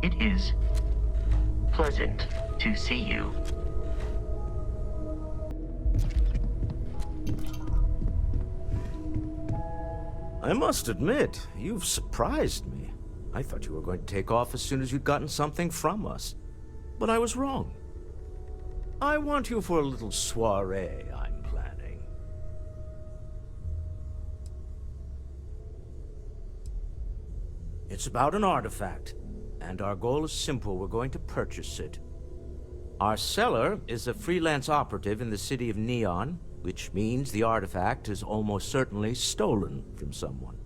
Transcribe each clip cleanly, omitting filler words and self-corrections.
It is pleasant to see you. I must admit, you've surprised me. I thought you were going to take off as soon as you'd gotten something from us. But I was wrong. I want you for a little soiree I'm planning. It's about an artifact, and our goal is simple. We're going to purchase it. Our seller is a freelance operative in the city of Neon, which means the artifact is almost certainly stolen from someone.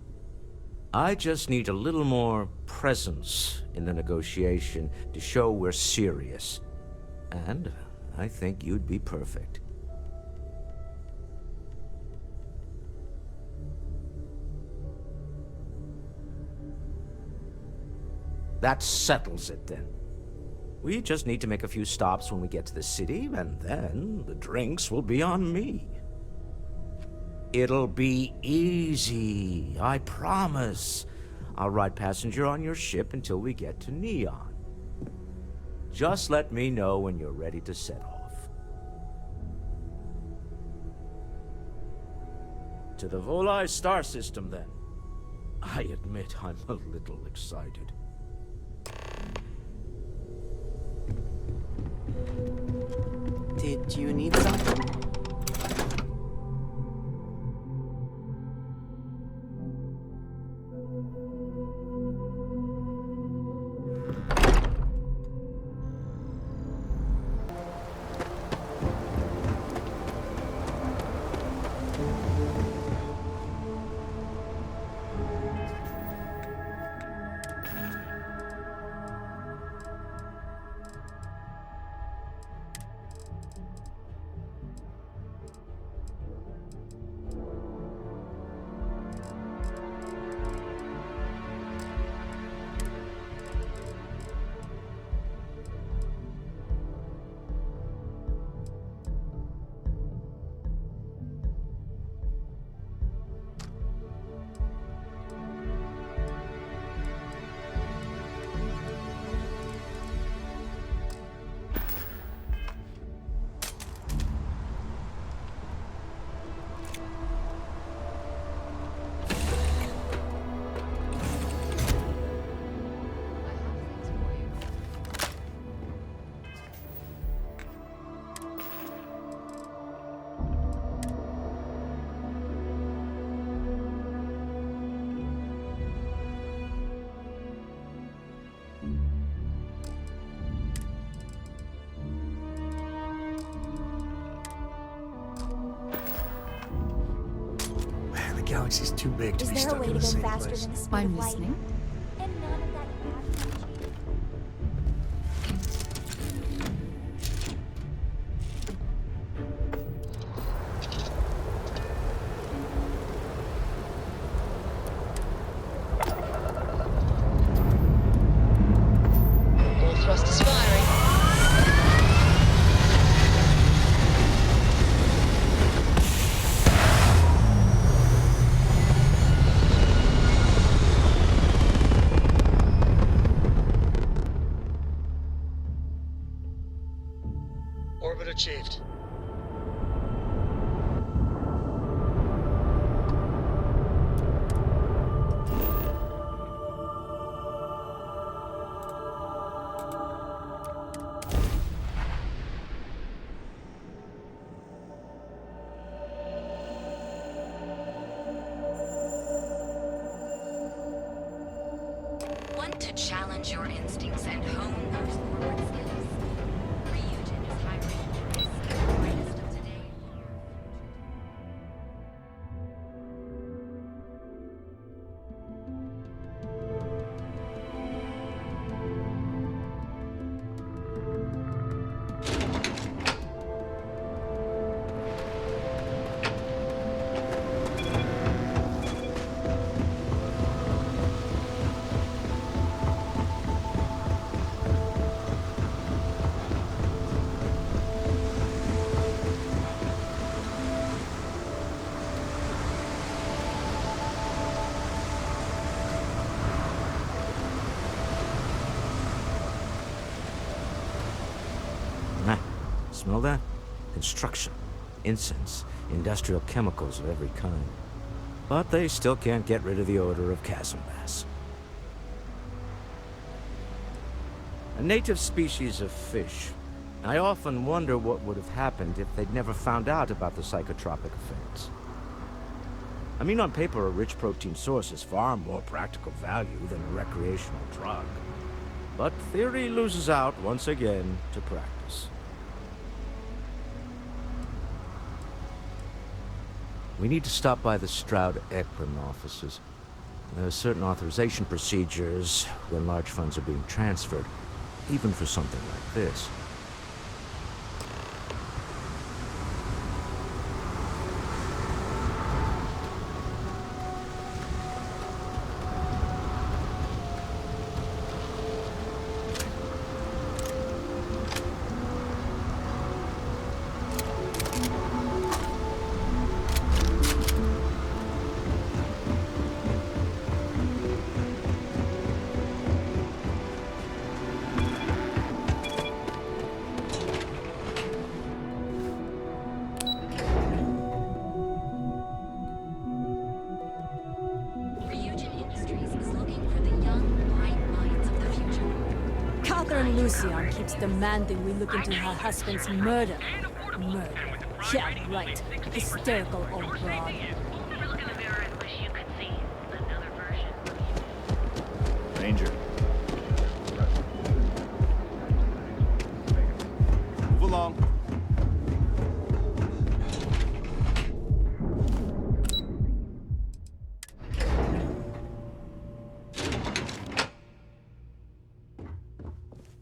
I just need a little more presence in the negotiation to show we're serious. And I think you'd be perfect. That settles it then. We just need to make a few stops when we get to the city, and then the drinks will be on me. It'll be easy, I promise. I'll ride passenger on your ship until we get to Neon. Just let me know when you're ready to set off. To the Volai star system, then. I admit I'm a little excited. Did you need something? The galaxy's too big to be Is there a stuck way in to the go same faster place. than the speed I'm of light? listening. And none of that imagination. All thrusters firing. Orbit achieved. Want to challenge your instincts and hone those forward skills? Ryujin is hiring the brightest of today. Smell that? Construction, incense, industrial chemicals of every kind. But they still can't get rid of the odor of chasm bass. A native species of fish. I often wonder what would have happened if they'd never found out about the psychotropic effects. I mean, on paper, a rich protein source is far more practical value than a recreational drug. But theory loses out once again to practice. We need to stop by the Stroud-Eklund offices. There are certain authorization procedures when large funds are being transferred, even for something like this. Lucian keeps demanding we look into her husband's murder. Murder. Yeah, right. Hysterical old broad. Danger. Move along.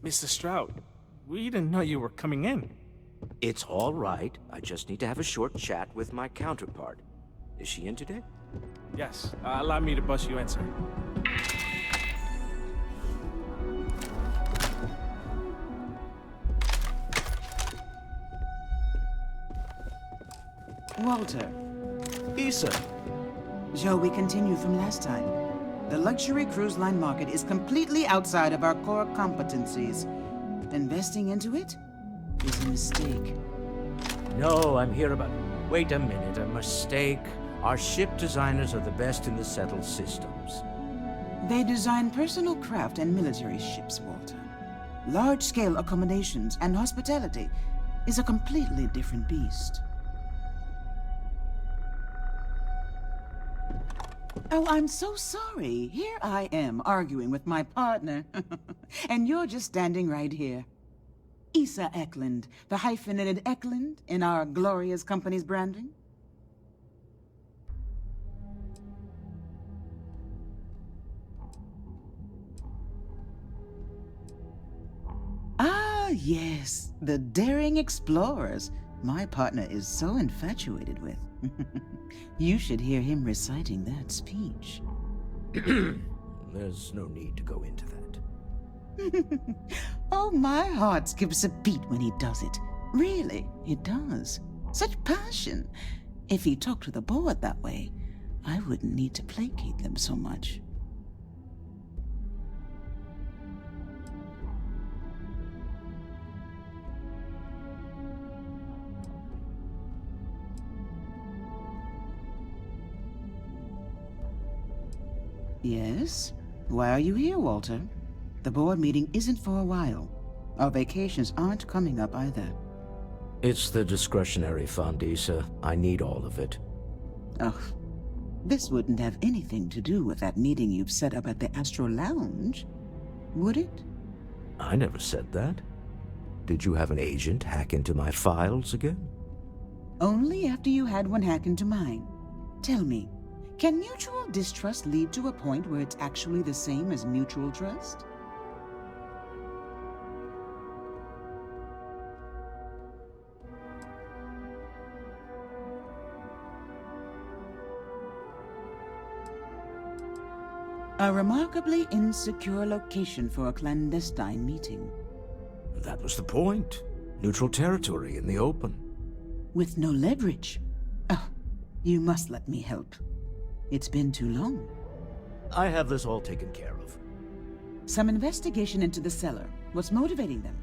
Mr. Stroud, we didn't know you were coming in. It's all right. I just need to have a short chat with my counterpart. Is she in today? Yes, allow me to bust you in, sir. Walter. Issa. Shall we continue from last time? The luxury cruise line market is completely outside of our core competencies. Investing into it is a mistake. No, I'm here about... Wait a minute, a mistake? Our ship designers are the best in the settled systems. They design personal craft and military ships, Walter. Large-scale accommodations and hospitality is a completely different beast. Oh, I'm so sorry. Here I am arguing with my partner. And you're just standing right here. Issa Eklund, the hyphenated Eklund in our glorious company's branding. Ah, yes, the daring explorers my partner is so infatuated with. You should hear him reciting that speech. There's no need to go into that. Oh, my heart skips a beat when he does it. Really, it does. Such passion. If he talked to the board that way, I wouldn't need to placate them so much. Yes? Why are you here, Walter? The board meeting isn't for a while. Our vacations aren't coming up either. It's the discretionary fund, Issa. I need all of it. Oh, this wouldn't have anything to do with that meeting you've set up at the Astro Lounge, would it? I never said that. Did you have an agent hack into my files again? Only after you had one hack into mine. Tell me, can mutual distrust lead to a point where it's actually the same as mutual trust? A remarkably insecure location for a clandestine meeting. That was the point. Neutral territory in the open. With no leverage. Oh, you must let me help. It's been too long. I have this all taken care of. Some investigation into the seller. What's motivating them?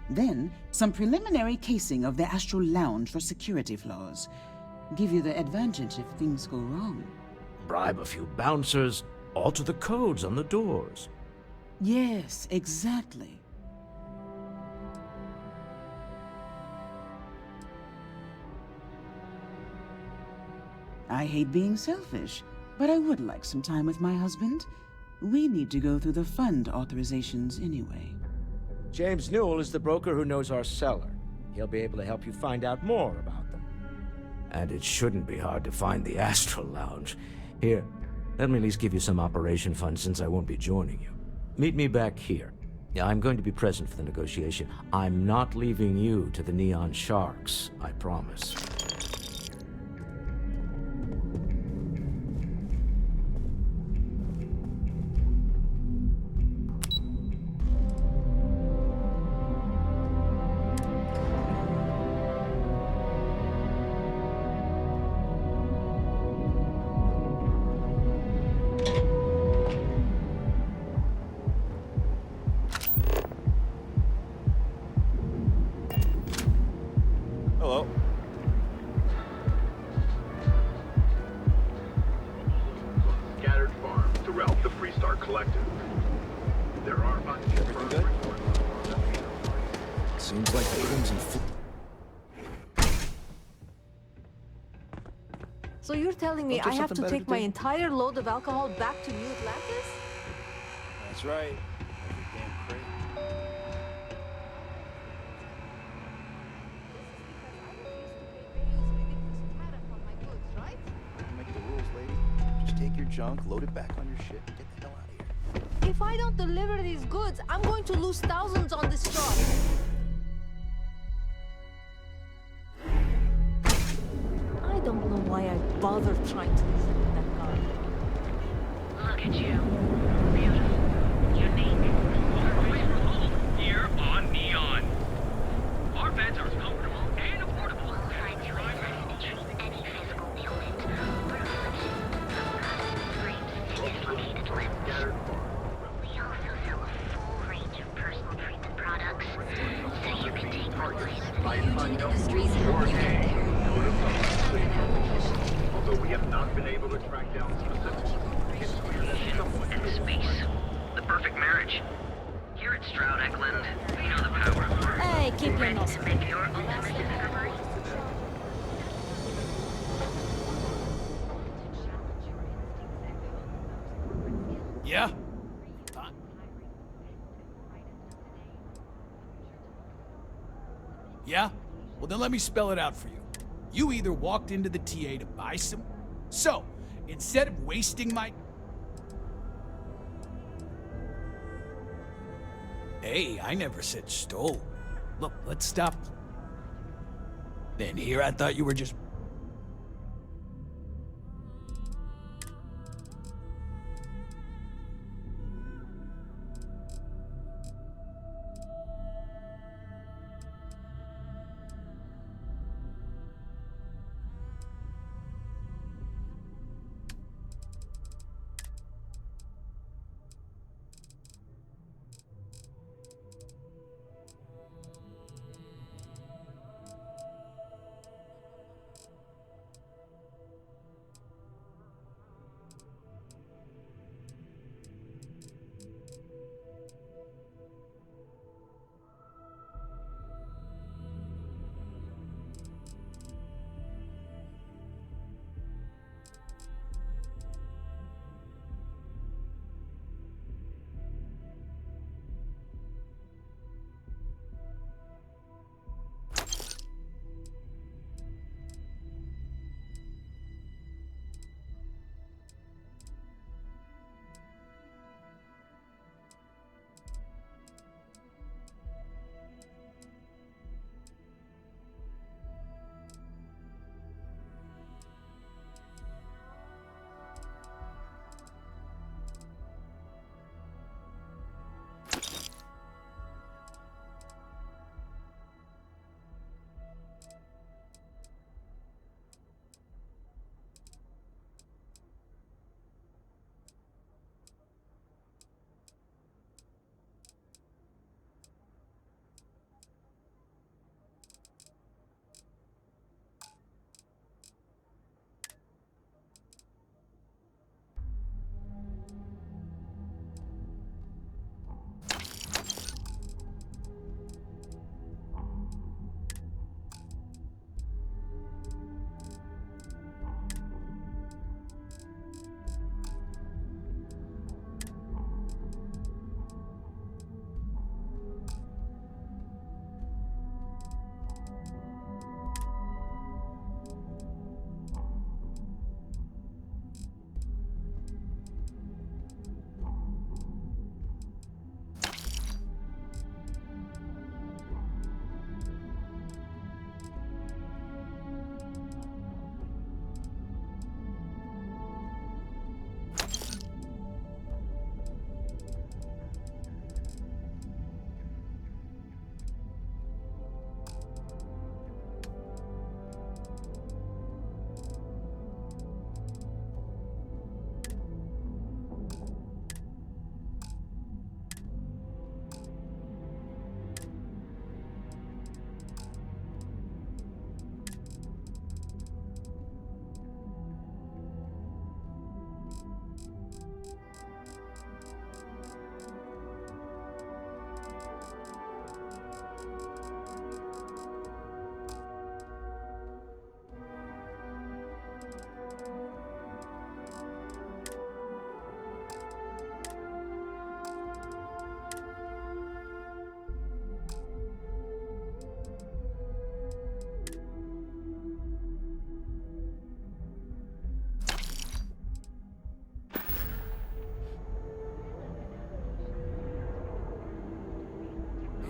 Then, some preliminary casing of the astral lounge for security flaws. Give you the advantage if things go wrong. Bribe a few bouncers, alter the codes on the doors. Yes, exactly. I hate being selfish, but I would like some time with my husband. We need to go through the fund authorizations anyway. James Newell is the broker who knows our seller. He'll be able to help you find out more about them. And it shouldn't be hard to find the Astral Lounge. Here, let me at least give you some operation funds since I won't be joining you. Meet me back here. Yeah, I'm going to be present for the negotiation. I'm not leaving you to the Neon Sharks, I promise. Hello. Scattered farms throughout the Freestar Collective. There are Everything good? Seems like the Crimson So you're telling me Don't I you have have to something better take to my do? entire load of alcohol back to New Atlantis? That's right. Every damn crate. Make the rules, lady. Just take your junk, load it back on your ship, and get the hell out of here. If I don't deliver these goods, I'm going to lose thousands on this job. I don't know why I bothered trying to listen to that guy. Look at you. Beautiful. Unique. Here on Neon. Our beds are comfortable and affordable. We'll find you ways to treat any physical ailment. We're dislocated limbs. Scattered We also sell a full range of personal treatment products, so you can take Eugene Industries help you get there. Although we have not been able to track down specifics, it's clear that someone And space. The perfect marriage. Here at Stroud Eklund, we know the power of work. Hey, keep your Ready nose to clean. make your ultimate discovery? Yeah? Yeah? Well, then let me spell it out for you. You either walked into the TA to buy some... So, instead of wasting my... Hey, I never said stole. Look, let's stop. Then here I thought you were just...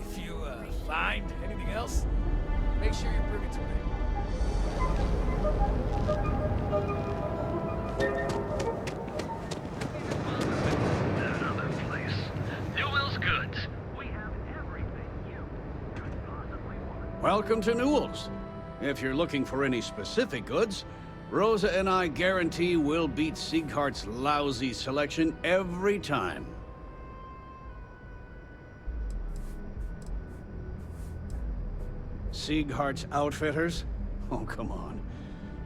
If you find anything else, make sure you bring it to me. That other place. Newell's Goods. We have everything you could possibly want. Welcome to Newell's. If you're looking for any specific goods, Rosa and I guarantee we'll beat Sieghart's lousy selection every time. Sieghart's Outfitters? Oh, come on.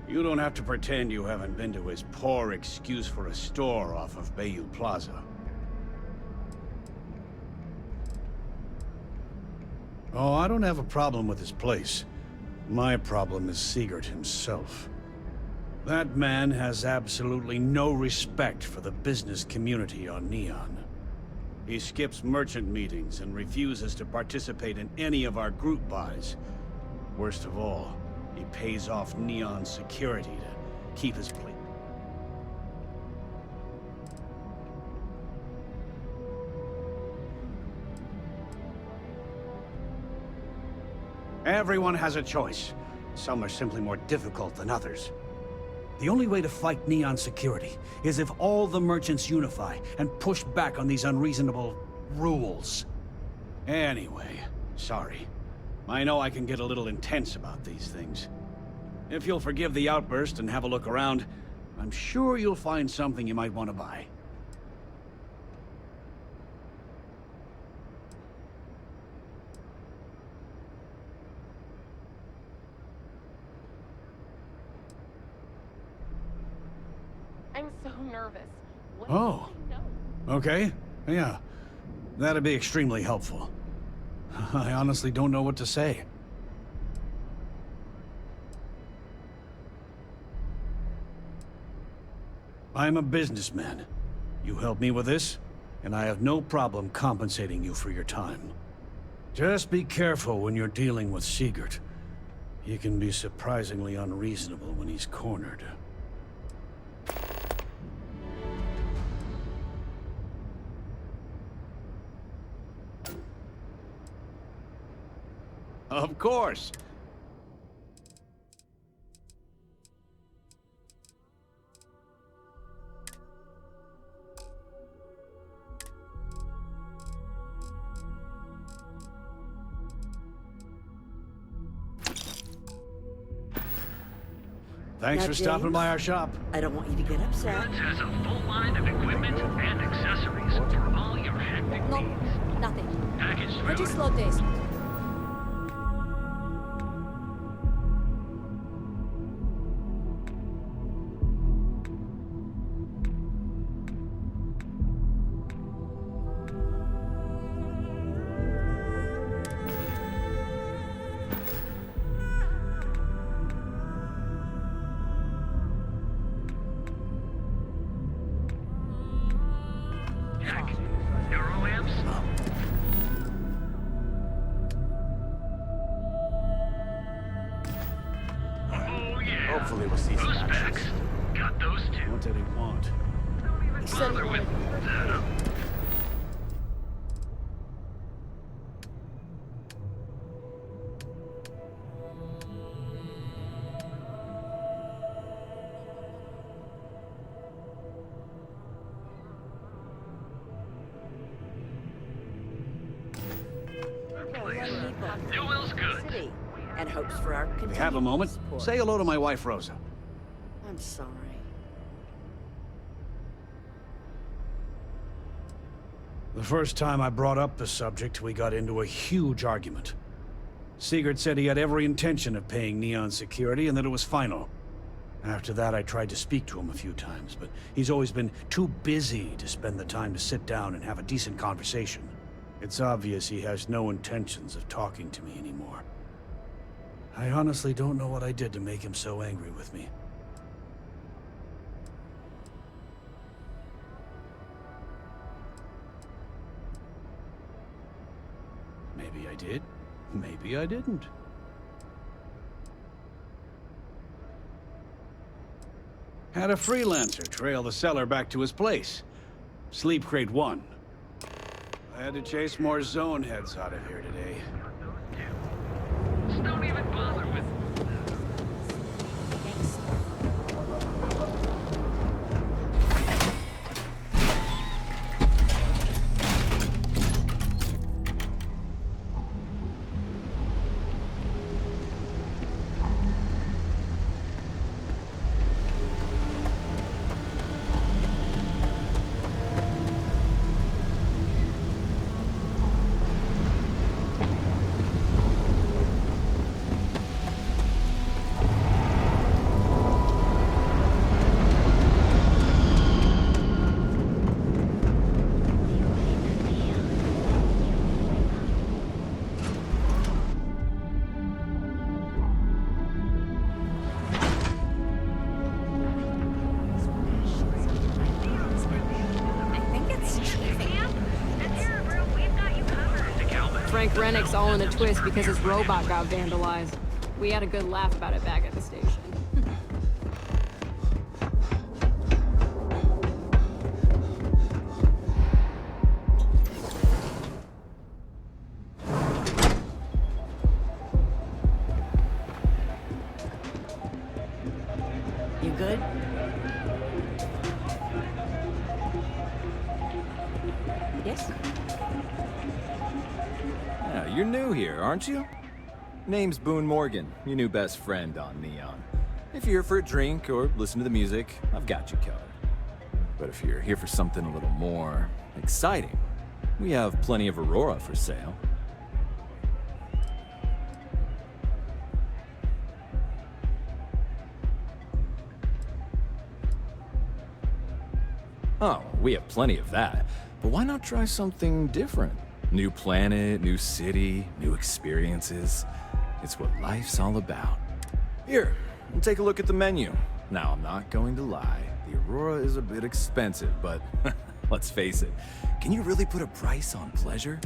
You don't have to pretend you haven't been to his poor excuse for a store off of Bayou Plaza. Oh, I don't have a problem with his place. My problem is Siegert himself. That man has absolutely no respect for the business community on Neon. He skips merchant meetings and refuses to participate in any of our group buys. Worst of all, he pays off Neon security to keep his place. Everyone has a choice. Some are simply more difficult than others. The only way to fight Neon security is if all the merchants unify and push back on these unreasonable rules. Anyway, sorry. I know I can get a little intense about these things. If you'll forgive the outburst and have a look around, I'm sure you'll find something you might want to buy. I'm so nervous. What Oh. do I know? Okay, yeah. That'd be extremely helpful. I honestly don't know what to say. I'm a businessman. You help me with this, and I have no problem compensating you for your time. Just be careful when you're dealing with Siegert. He can be surprisingly unreasonable when he's cornered. Of course. Thanks Now, for stopping James, by our shop. I don't want you to get upset. Goods has a full line of equipment and accessories for all your hectic No, needs. nothing. Package Pretty through. slow days. Heck, Euro amps? Oh yeah. Hopefully we'll see some Those action. specs. Got those too. What did he want? Don't even bother with that. Newell's Goods. City, and hopes for our If you continued have a moment, support. say hello to my wife, Rosa. I'm sorry. The first time I brought up the subject, we got into a huge argument. Siegert said he had every intention of paying Neon security and that it was final. After that, I tried to speak to him a few times, but he's always been too busy to spend the time to sit down and have a decent conversation. It's obvious he has no intentions of talking to me anymore. I honestly don't know what I did to make him so angry with me. Maybe I did. Maybe I didn't. Had a freelancer trail the seller back to his place. Sleep Crate 1. I had to chase more zone heads out of here today. Just don't even bother with Frank Rennick's all in a twist because his robot got vandalized. We had a good laugh about it back at the station. You good? Yes? Yeah, you're new here, aren't you? Name's Boone Morgan, your new best friend on Neon. If you're here for a drink or listen to the music, I've got you covered. But if you're here for something a little more exciting, we have plenty of Aurora for sale. Oh, we have plenty of that. But why not try something different? New planet, new city, new experiences. It's what life's all about. Here, take a look at the menu. Now, I'm not going to lie. The Aurora is a bit expensive, but let's face it. Can you really put a price on pleasure?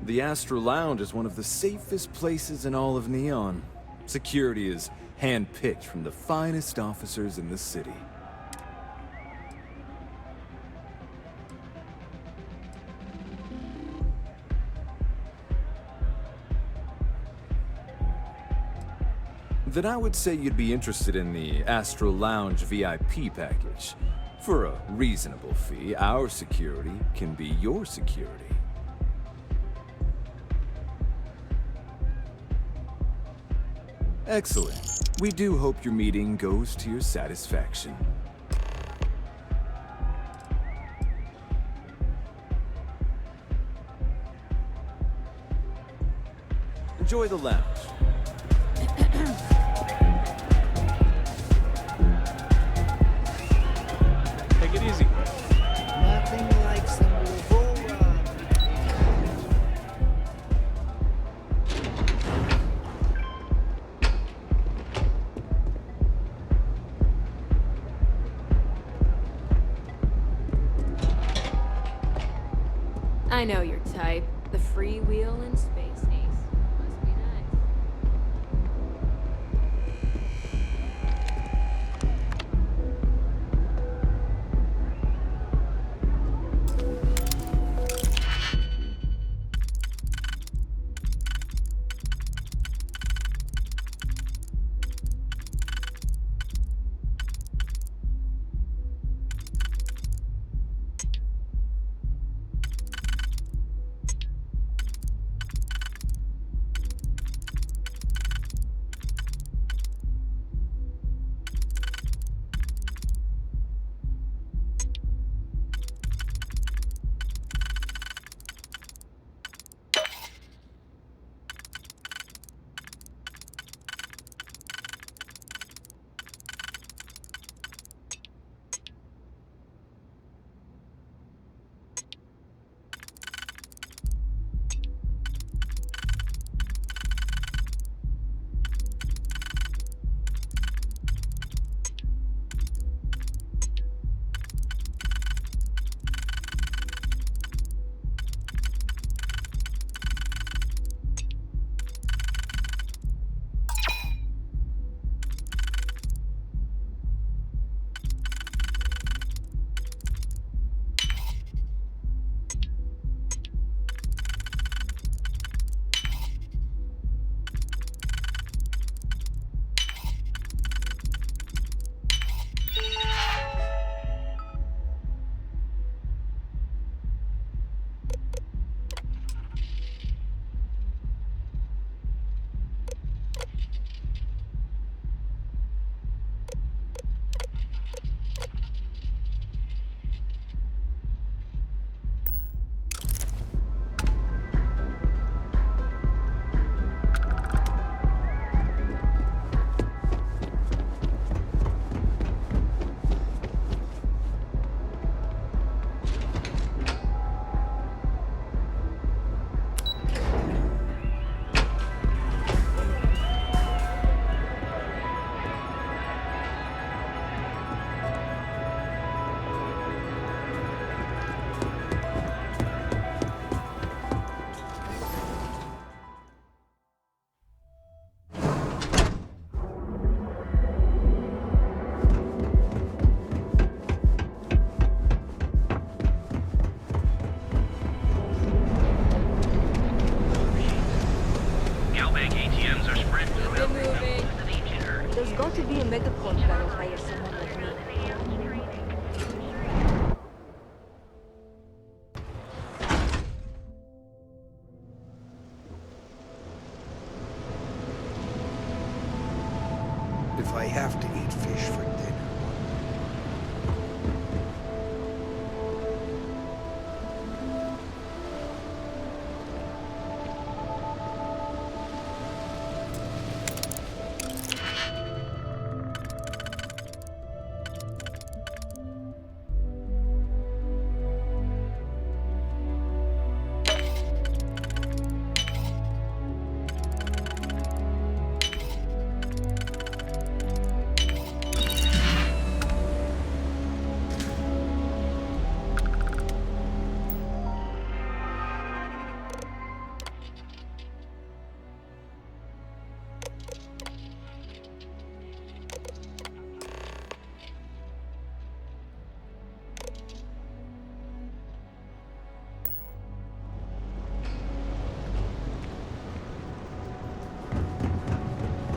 The Astra Lounge is one of the safest places in all of Neon. Security is hand-picked from the finest officers in the city. Then I would say you'd be interested in the Astra Lounge VIP package. For a reasonable fee, our security can be your security. Excellent. We do hope your meeting goes to your satisfaction. Enjoy the lounge. Take it easy. Nothing like some Aurora. I know your type. The freewheel in space ace. Must be nice. got to be a medical battle hire someone like me. If I have to eat fish for dinner.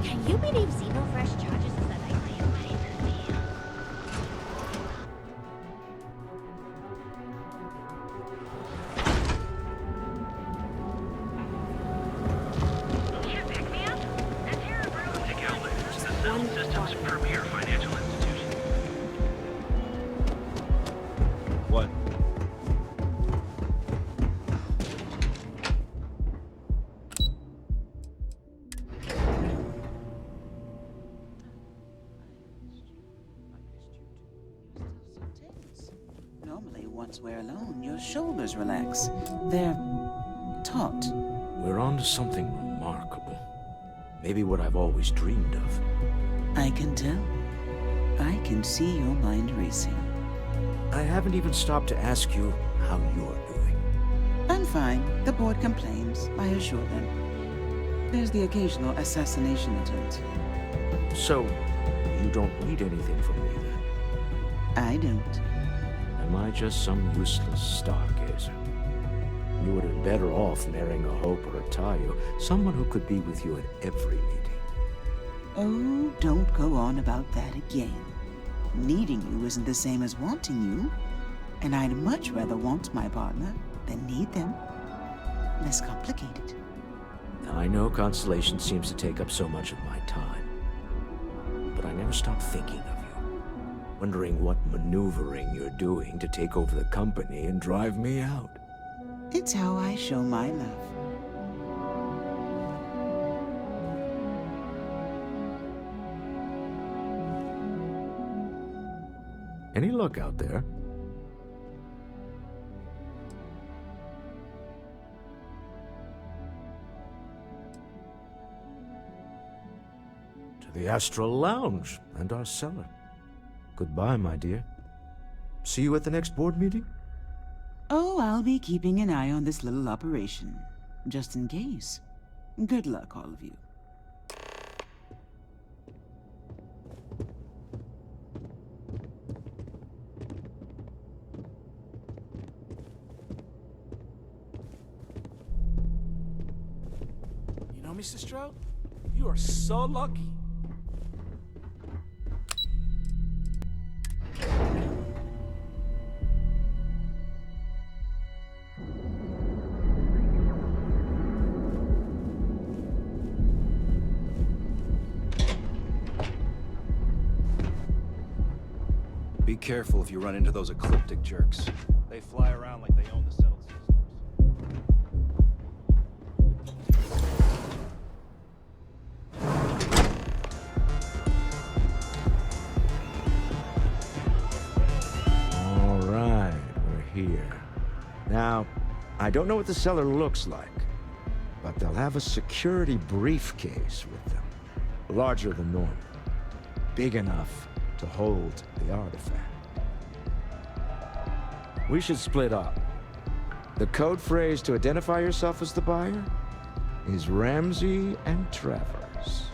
Can you believe Xenofresh charges us that I Cell System's premier financial institution. What? Normally, once we're alone, your shoulders relax. They're taut. We're on to something remarkable. Maybe what I've always dreamed of. I can tell. I can see your mind racing. I haven't even stopped to ask you how you're doing. I'm fine. The board complains. I assure them. There's the occasional assassination attempt. So, you don't need anything from me then? I don't. Am I just some useless stargazer? You would have been better off marrying a Hope or a Tayo, someone who could be with you at every meeting. Oh, don't go on about that again. Needing you isn't the same as wanting you. And I'd much rather want my partner than need them. Less complicated. I know Constellation seems to take up so much of my time. But I never stop thinking of you. Wondering what maneuvering you're doing to take over the company and drive me out. It's how I show my love. Any luck out there? To the Astral Lounge and our cellar. Goodbye, my dear. See you at the next board meeting? Oh, I'll be keeping an eye on this little operation. Just in case. Good luck, all of you. You know, Mr. Stroud, you are so lucky. Be careful if you run into those ecliptic jerks. They fly around like they own the settled systems. All right, we're here. Now, I don't know what the cellar looks like, but they'll have a security briefcase with them. Larger than normal. Big enough to hold the artifact. We should split up. The code phrase to identify yourself as the buyer is Ramsey and Travers.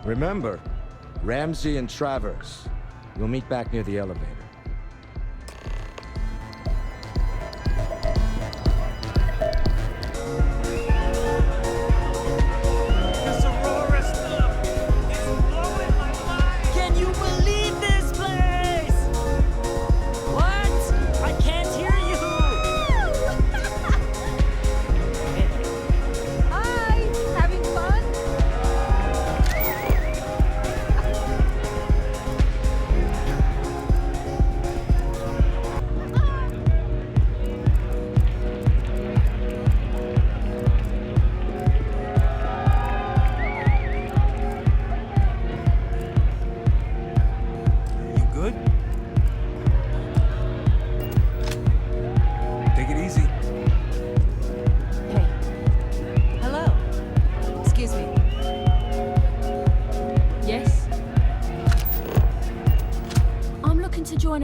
Remember, Ramsey and Travers. We'll meet back near the elevator.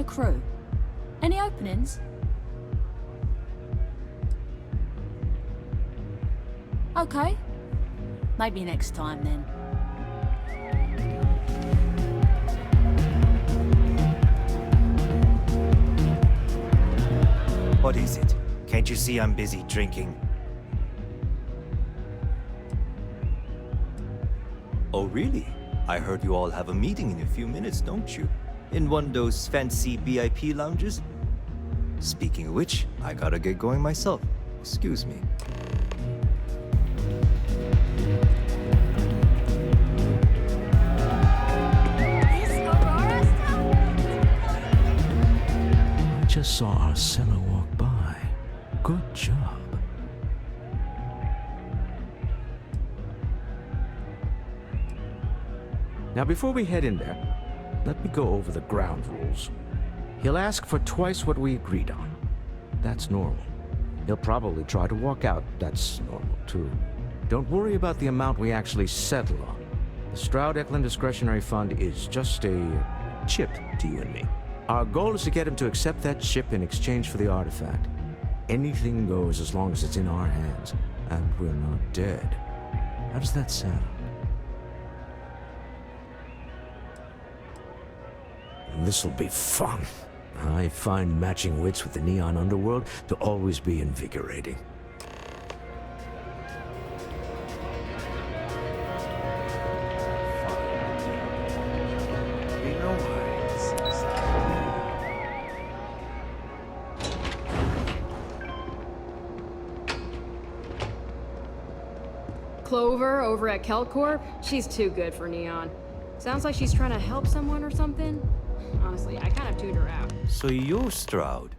crew. Any openings? Okay. Maybe next time then. What is it? Can't you see I'm busy drinking? Oh, really? I heard you all have a meeting in a few minutes, don't you? In one of those fancy VIP lounges? Speaking of which, I gotta get going myself. Excuse me. Just saw our seller walk by. Good job. Now, before we head in there, let me go over the ground rules. He'll ask for twice what we agreed on. That's normal. He'll probably try to walk out. That's normal, too. Don't worry about the amount we actually settle on. The Stroud-Eklund Discretionary Fund is just a chip to you and me. Our goal is to get him to accept that chip in exchange for the artifact. Anything goes as long as it's in our hands, and we're not dead. How does that sound? This'll be fun. I find matching wits with the Neon Underworld to always be invigorating. Clover over at Kelcorp? She's too good for Neon. Sounds like she's trying to help someone or something. Honestly, I kind of tuned her out. So you're Stroud.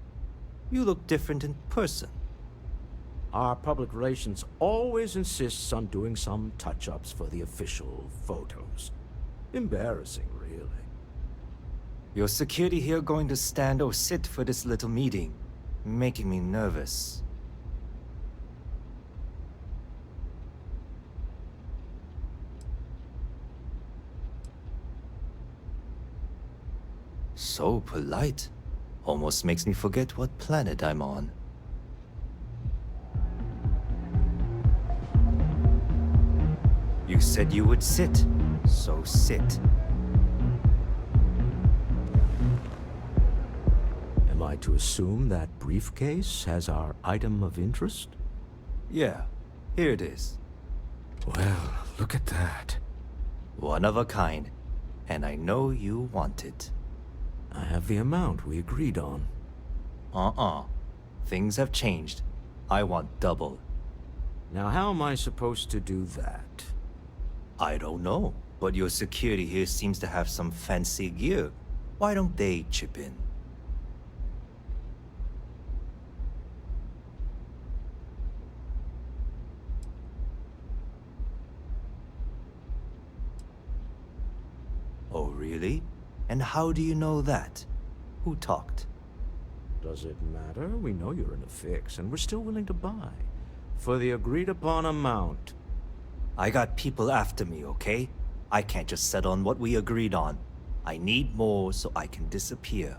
You look different in person. Our public relations always insists on doing some touch-ups for the official photos. Embarrassing, really. Your security here going to stand or sit for this little meeting, making me nervous. So polite. Almost makes me forget what planet I'm on. You said you would sit, so sit. Am I to assume that briefcase has our item of interest? Yeah, here it is. Well, look at that. One of a kind, and I know you want it. I have the amount we agreed on. Things have changed. I want double. Now, how am I supposed to do that? I don't know, but your security here seems to have some fancy gear. Why don't they chip in? Oh, really? And how do you know that? Who talked? Does it matter? We know you're in a fix, and we're still willing to buy. For the agreed-upon amount. I got people after me, okay? I can't just settle on what we agreed on. I need more so I can disappear.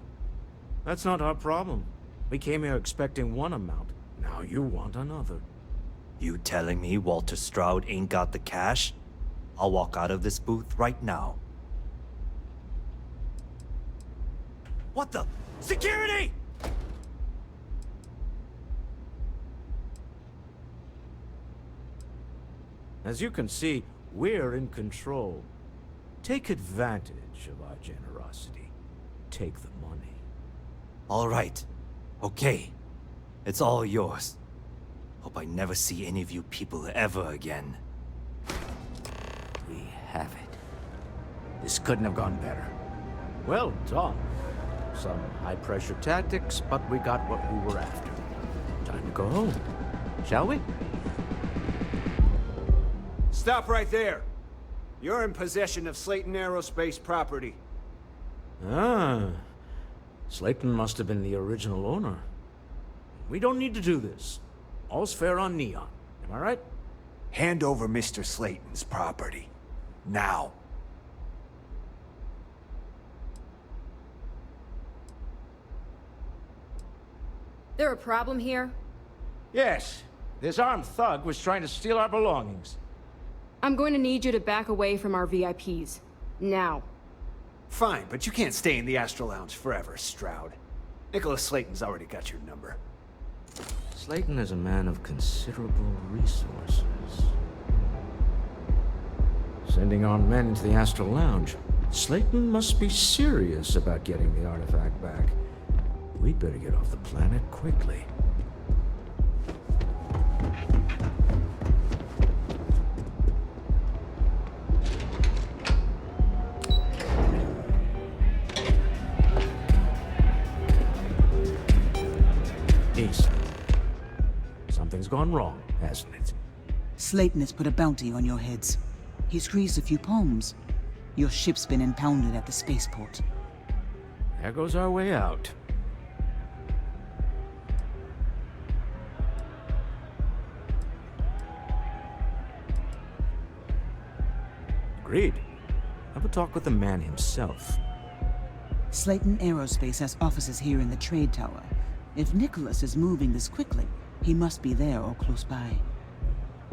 That's not our problem. We came here expecting one amount. Now you want another. You telling me Walter Stroud ain't got the cash? I'll walk out of this booth right now. What the? Security! As you can see, we're in control. Take advantage of our generosity. Take the money. All right. Okay. It's all yours. Hope I never see any of you people ever again. We have it. This couldn't have gone better. Well done. Some high-pressure tactics, but we got what we were after. Time to go home, shall we? Stop right there. You're in possession of Slayton Aerospace property. Ah. Slayton must have been the original owner. We don't need to do this. All's fair on Neon. Am I right? Hand over Mr. Slayton's property. Now. There a problem here? Yes. This armed thug was trying to steal our belongings. I'm going to need you to back away from our VIPs. Now. Fine, but you can't stay in the Astral Lounge forever, Stroud. Nicholas Slayton's already got your number. Slayton is a man of considerable resources. Sending armed men into the Astral Lounge. Slayton must be serious about getting the artifact back. We'd better get off the planet quickly. Issa. Something's gone wrong, hasn't it? Slayton has put a bounty on your heads. He's greased a few palms. Your ship's been impounded at the spaceport. There goes our way out. Agreed. Have a talk with the man himself. Slayton Aerospace has offices here in the trade tower. If Nicholas is moving this quickly, he must be there or close by.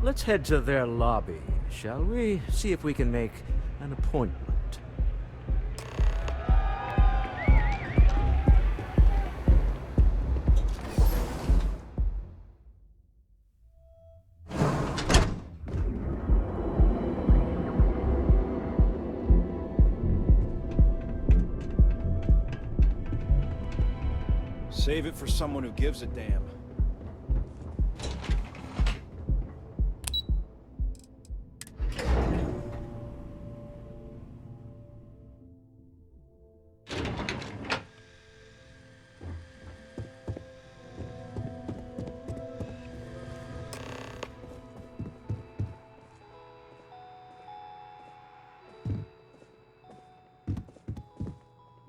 Let's head to their lobby, shall we? See if we can make an appointment. Save it for someone who gives a damn.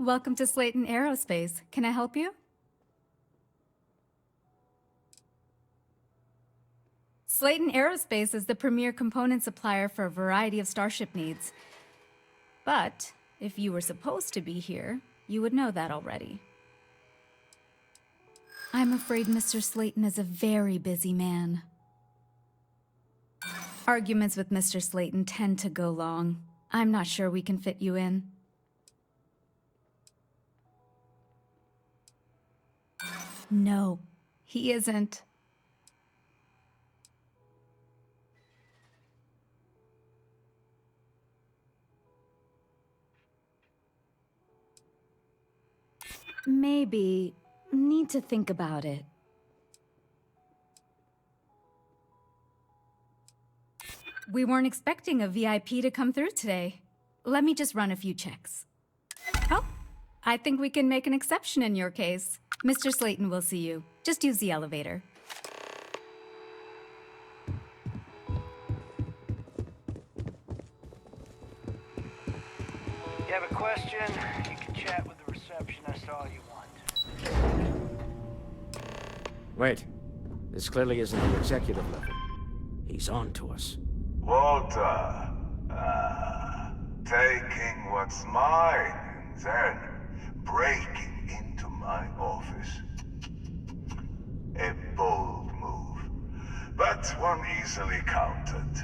Welcome to Slayton Aerospace. Can I help you? Slayton Aerospace is the premier component supplier for a variety of starship needs. But if you were supposed to be here, you would know that already. I'm afraid Mr. Slayton is a very busy man. Arguments with Mr. Slayton tend to go long. I'm not sure we can fit you in. No, he isn't. Maybe. Need to think about it. We weren't expecting a VIP to come through today. Let me just run a few checks. Oh, I think we can make an exception in your case. Mr. Slayton will see you. Just use the elevator. You have a question? You can chat with the receptionist all you want. Wait. This clearly isn't the executive level. He's on to us. Walter. Taking what's mine and then breaking into my office. A bold move, but one easily countered.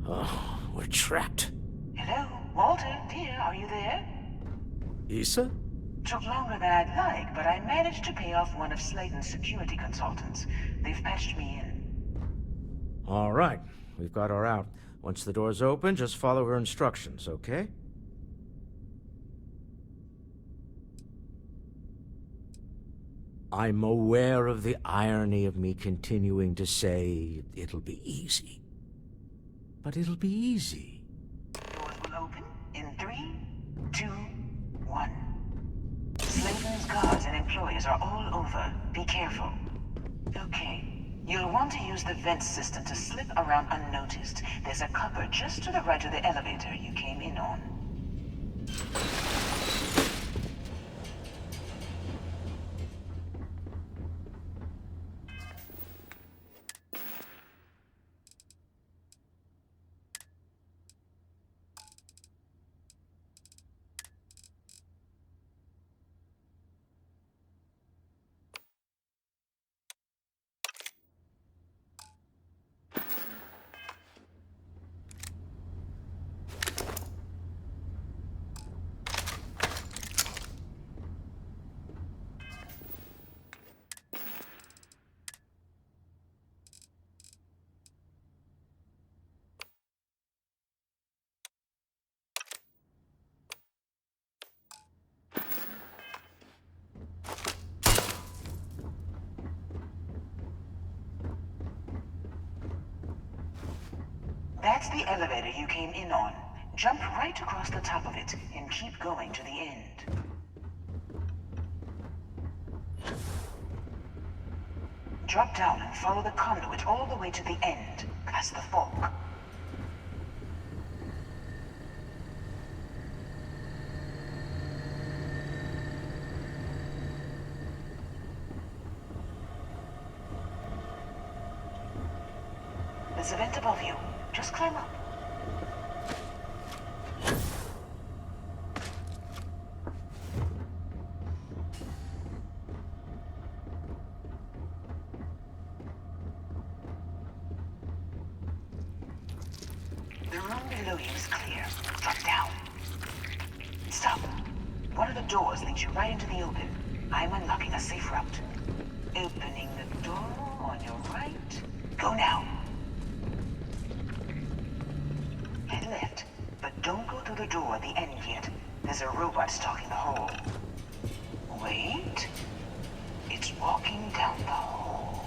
Oh, we're trapped. Hello, Walter, dear, are you there? Issa? Took longer than I'd like, but I managed to pay off one of Slayton's security consultants. They've patched me in. All right. We've got her out. Once the door's open, just follow her instructions, okay? I'm aware of the irony of me continuing to say it'll be easy. But it'll be easy. Doors will open in 3, 2, 1. Slayton's guards and employees are all over. Be careful. Okay. You'll want to use the vent system to slip around unnoticed. There's a cupboard just to the right of the elevator you came in on. That's the elevator you came in on. Jump right across the top of it and keep going to the end. Drop down and follow the conduit all the way to the end, past the fork. There's a vent above you. Just climb up. The room below you is clear. Drop down. Stop. One of the doors leads you right into the open. I'm unlocking a safe route. Opening the door on your right. Go now. Head left, but don't go through the door at the end yet. There's a robot stalking the hole. Wait. It's walking down the hole.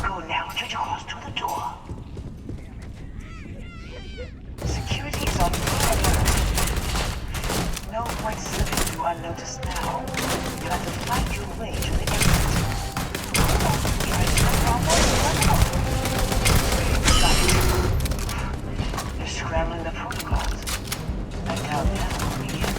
Go now, straight across to the door. Security is on fire. No point slipping through unnoticed now. You'll have to fight your way to the exit. Try to turn around You're scrambling the protocols. I doubt that will be it.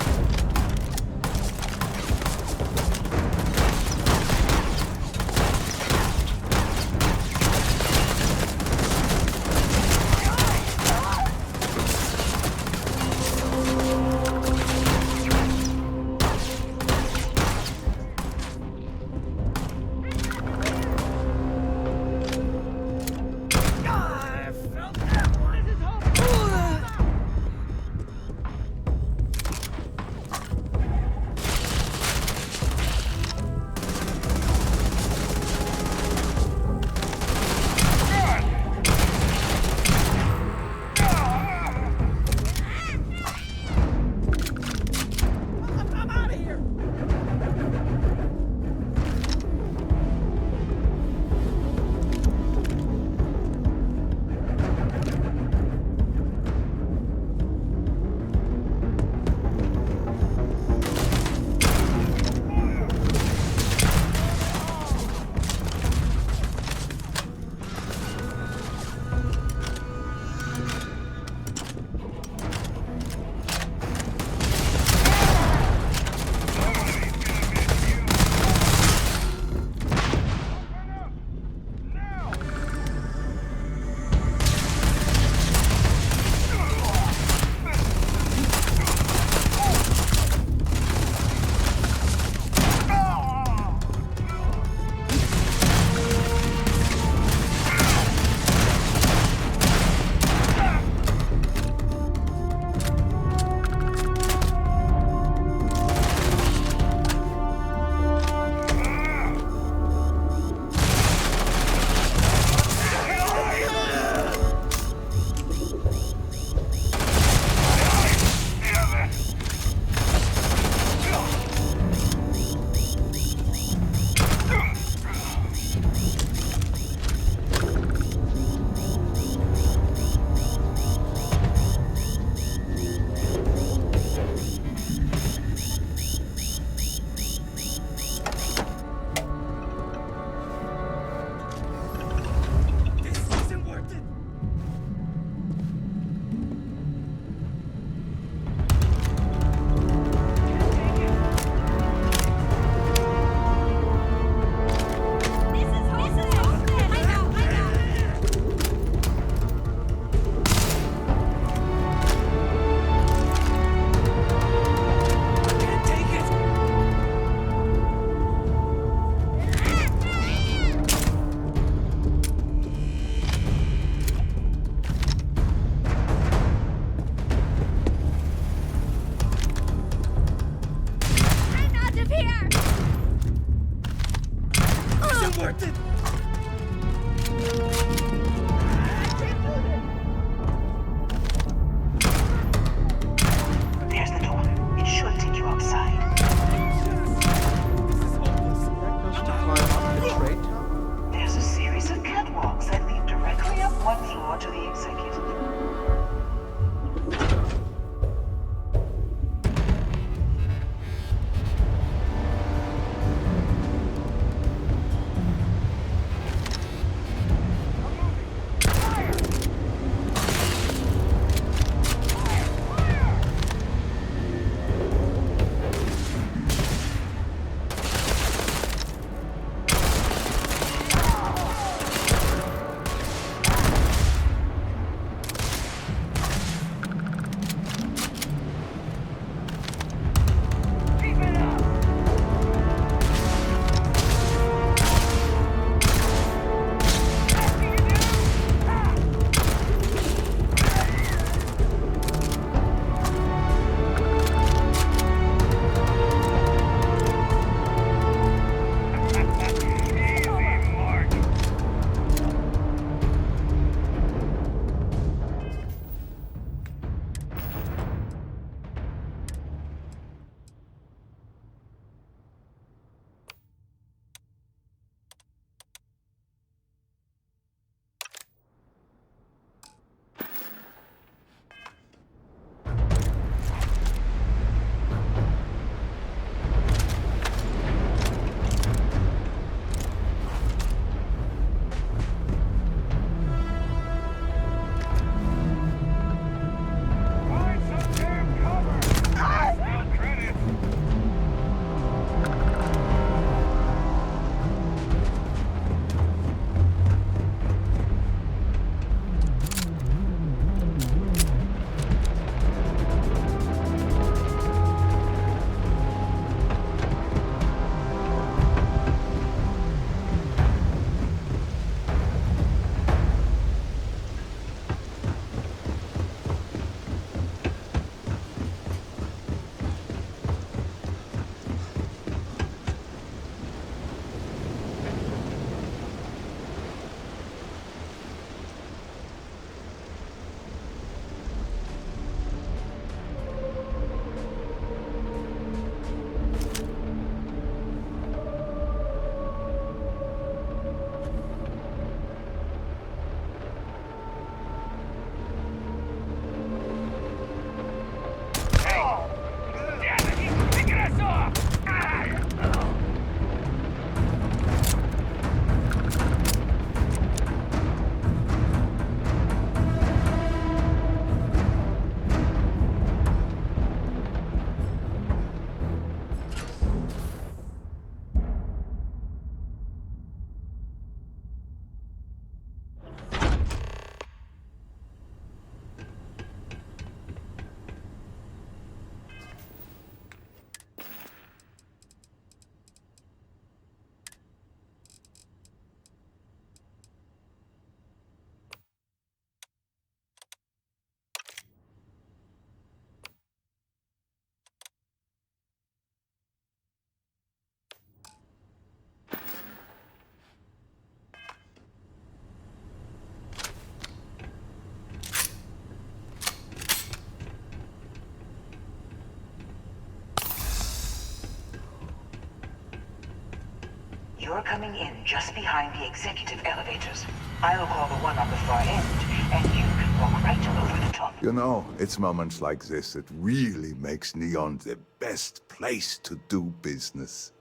you're coming in just behind the executive elevators. I'll call the one on the far end, and you can walk right over the top. You know, it's moments like this that really makes Neon the best place to do business.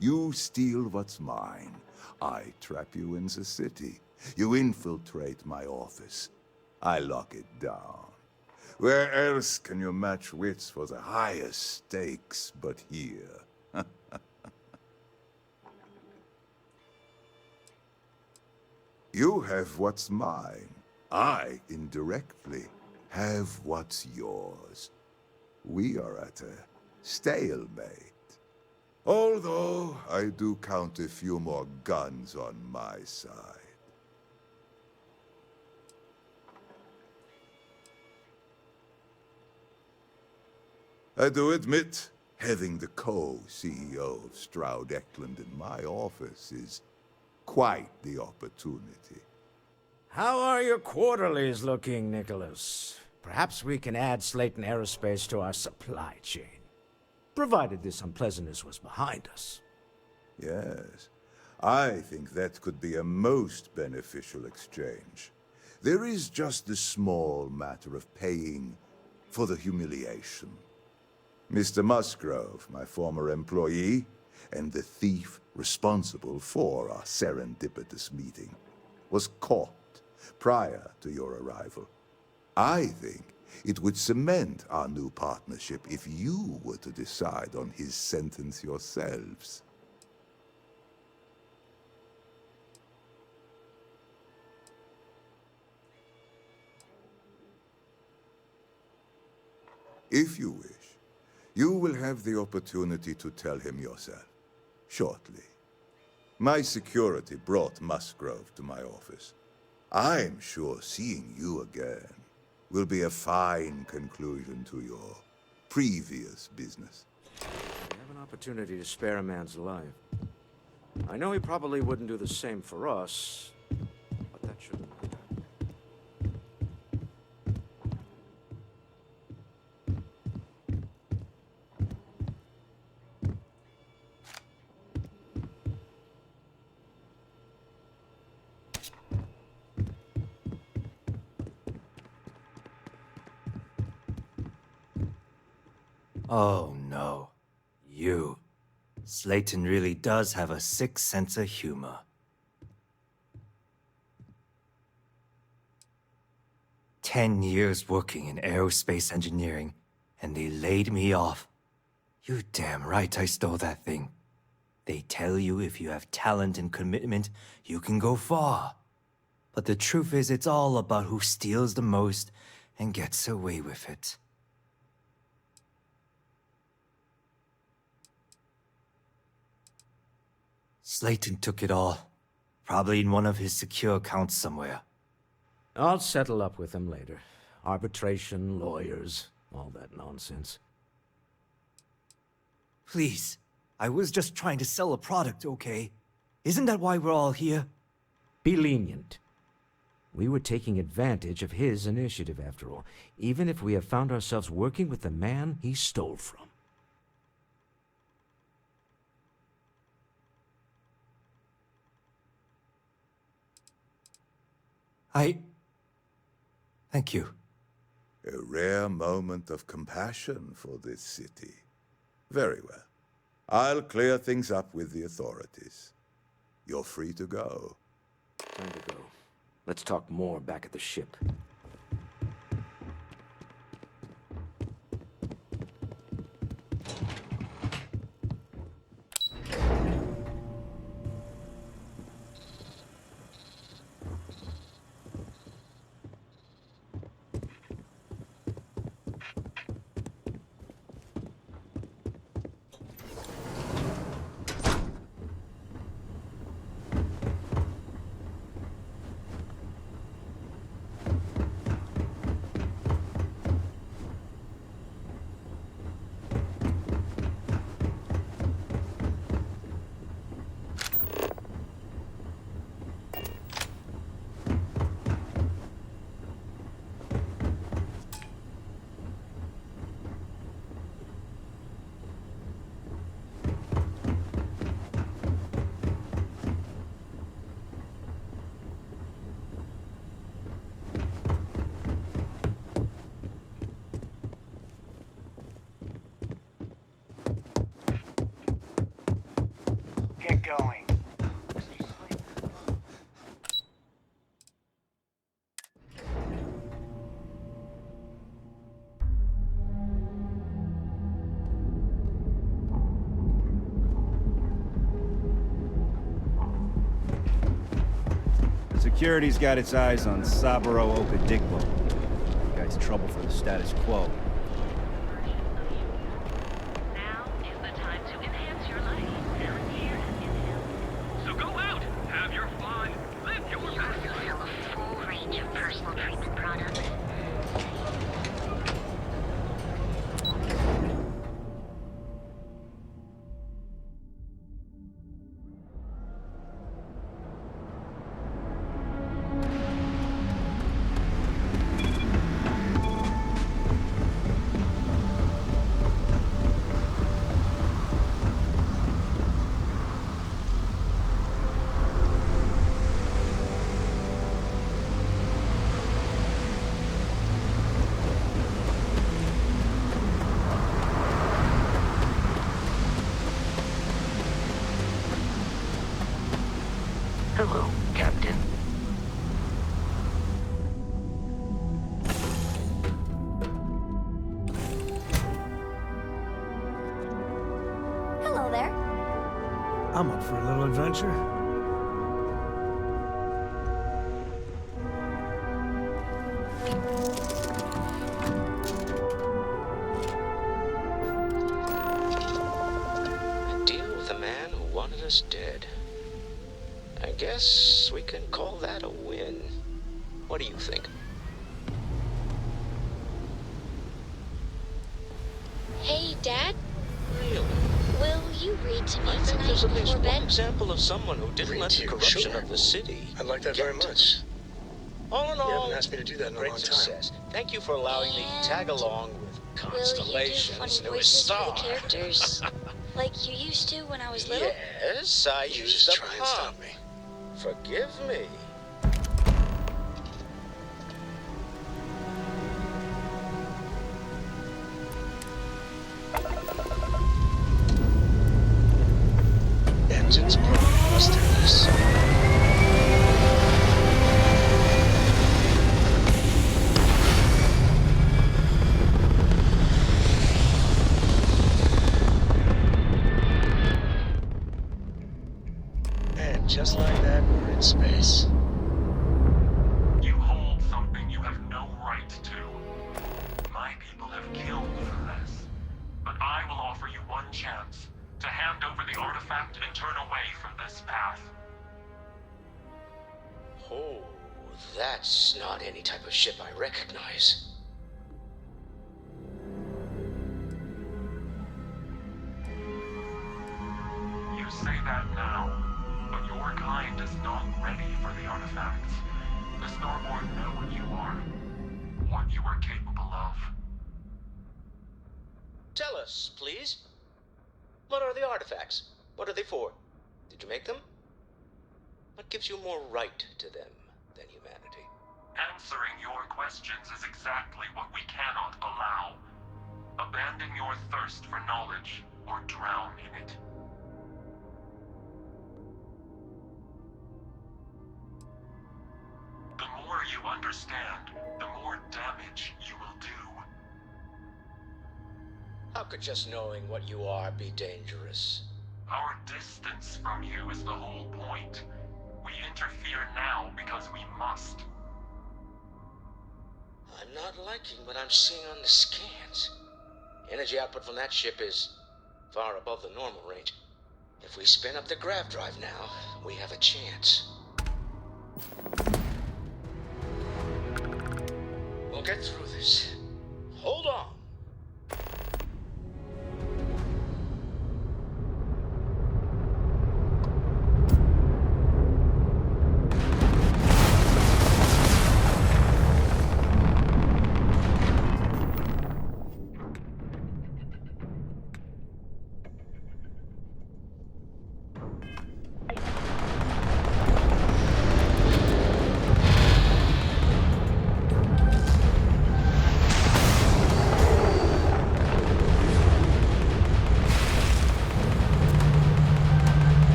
You steal what's mine. I trap you in the city. You infiltrate my office. I lock it down. Where else can you match wits for the highest stakes but here? You have what's mine. I, indirectly, have what's yours. We are at a stalemate. Although, I do count a few more guns on my side. I do admit, having the co-CEO of Stroud Eklund in my office is quite the opportunity. How are your quarterlies looking, Nicholas? Perhaps we can add Slayton Aerospace to our supply chain, provided this unpleasantness was behind us. Yes, I think that could be a most beneficial exchange. There is just the small matter of paying for the humiliation. Mr. Musgrove, my former employee, and the thief responsible for our serendipitous meeting, was caught prior to your arrival. I think it would cement our new partnership if you were to decide on his sentence yourselves. If you wish, you will have the opportunity to tell him yourself, shortly. My security brought Musgrove to my office. I'm sure seeing you again will be a fine conclusion to your previous business. We have an opportunity to spare a man's life. I know he probably wouldn't do the same for us, but that shouldn't matter. Oh no. You. Slayton really does have a sick sense of humor. 10 years working in aerospace engineering, and they laid me off. You damn right I stole that thing. They tell you if you have talent and commitment, you can go far. But the truth is, it's all about who steals the most and gets away with it. Slayton took it all. Probably in one of his secure accounts somewhere. I'll settle up with him later. Arbitration, lawyers, all that nonsense. Please. I was just trying to sell a product, okay? Isn't that why we're all here? Be lenient. We were taking advantage of his initiative, after all, even if we have found ourselves working with the man he stole from. Thank you. A rare moment of compassion for this city. Very well. I'll clear things up with the authorities. You're free to go. Time to go. Let's talk more back at the ship. Security's got its eyes on Saburo Okadigbo. Guy's trouble for the status quo. Now is the time to enhance your life. So go out, have your fun, live your best life. Sell a full range of personal treatment products. Hello, Captain. Hello there. I'm up for a little adventure. A deal with a man who wanted us dead. I guess we can call that a win. What do you think? Hey, Dad, Really? will you read to me I think tonight there's at least before one bed? example of someone who didn't Read let to the you? corruption Sure. of the city. I'd like that very get to much. them. All in You all, haven't asked me to do that in a great long time. success. Thank you for allowing me to tag along with Will you do Constellation's funny newest voices for star. the characters? Like you used to when I was little? Yes, I You used just to try and stop me. Forgive me. Engines broken, must do this. And just like that, we're in space. You hold something you have no right to. My people have killed for this. But I will offer you one chance to hand over the artifact and turn away from this path. Oh, that's not any type of ship I recognize. You say that now, but your kind is not ready for the artifacts. The Starborn know what you are, what you are capable of. Tell us, please. What are the artifacts? What are they for? Did you make them? What gives you more right to them than humanity? Answering your questions is exactly what we cannot allow. Abandon your thirst for knowledge, or drown in it. The more you understand, the more damage you will do. How could just knowing what you are be dangerous? Our distance from you is the whole point. We interfere now because we must. I'm not liking what I'm seeing on the scans. Energy output from that ship is far above the normal range. If we spin up the grav drive now, we have a chance. We'll get through this. Hold on.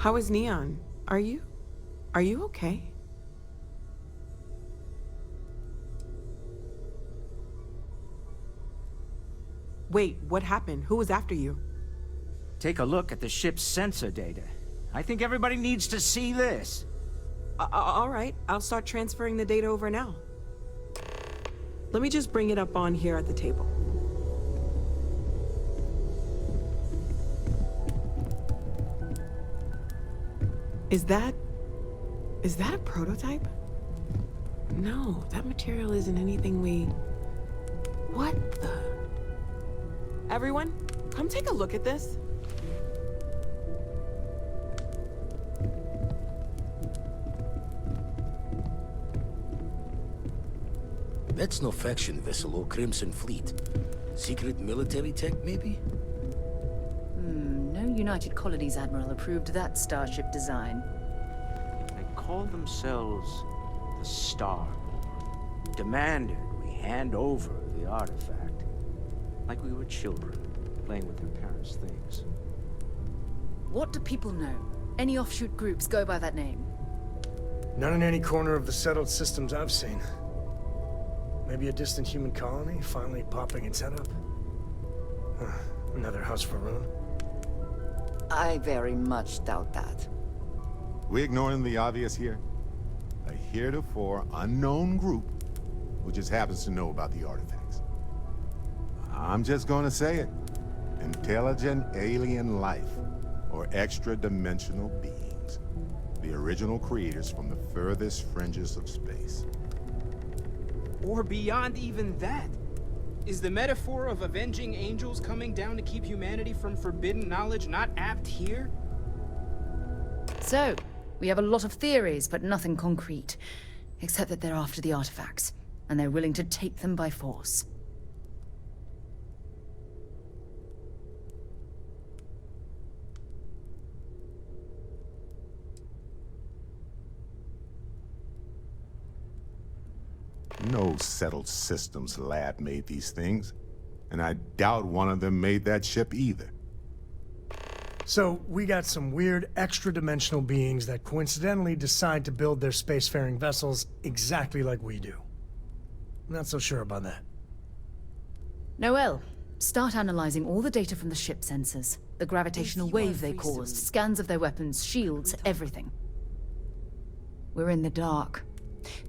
How is Neon? Are you okay? Wait, what happened? Who was after you? Take a look at the ship's sensor data. I think everybody needs to see this. All right, I'll start transferring the data over now. Let me just bring it up on here at the table. Is that a prototype? No, that material isn't anything we... What the... Everyone, come take a look at this. That's no faction vessel or Crimson Fleet. Secret military tech, maybe? No United Colonies Admiral approved that starship design. They call themselves the Star. Demanded we hand over the artifact. Like we were children, playing with their parents' things. What do people know? Any offshoot groups go by that name? None in any corner of the settled systems I've seen. Maybe a distant human colony finally popping its head up? Another house for Rune? I very much doubt that. We ignoring the obvious here? A heretofore unknown group who just happens to know about the artifacts. I'm just gonna say it. Intelligent alien life, or extra-dimensional beings. The original creators from the furthest fringes of space. Or beyond even that. Is the metaphor of avenging angels coming down to keep humanity from forbidden knowledge not apt here? So, we have a lot of theories, but nothing concrete. Except that they're after the artifacts, and they're willing to take them by force. No settled systems lab made these things, and I doubt one of them made that ship either. So, we got some weird extra-dimensional beings that coincidentally decide to build their spacefaring vessels exactly like we do. Not so sure about that. Noel, start analyzing all the data from the ship sensors. The gravitational wave they caused, scans of their weapons, shields, everything. We're in the dark.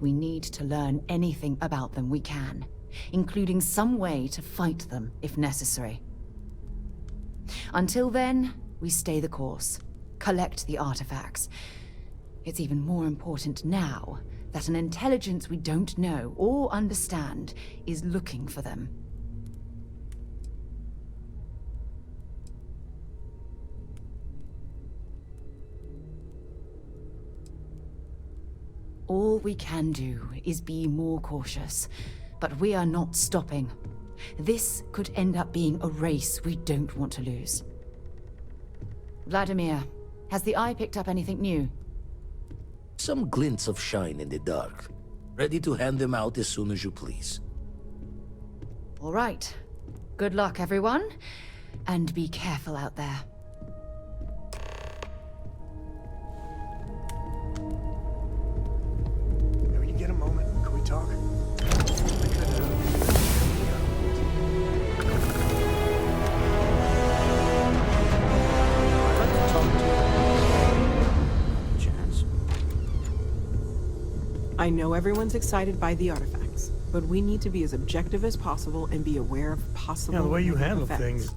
We need to learn anything about them we can, including some way to fight them if necessary. Until then, we stay the course, collect the artifacts. It's even more important now that an intelligence we don't know or understand is looking for them. All we can do is be more cautious, but we are not stopping. This could end up being a race we don't want to lose. Vladimir, has the Eye picked up anything new? Some glints of shine in the dark. Ready to hand them out as soon as you please. All right. Good luck, everyone. And be careful out there. When you get a moment, can we talk? I know everyone's excited by the artifacts, but we need to be as objective as possible and be aware of possible Yeah, the way you handle effects. things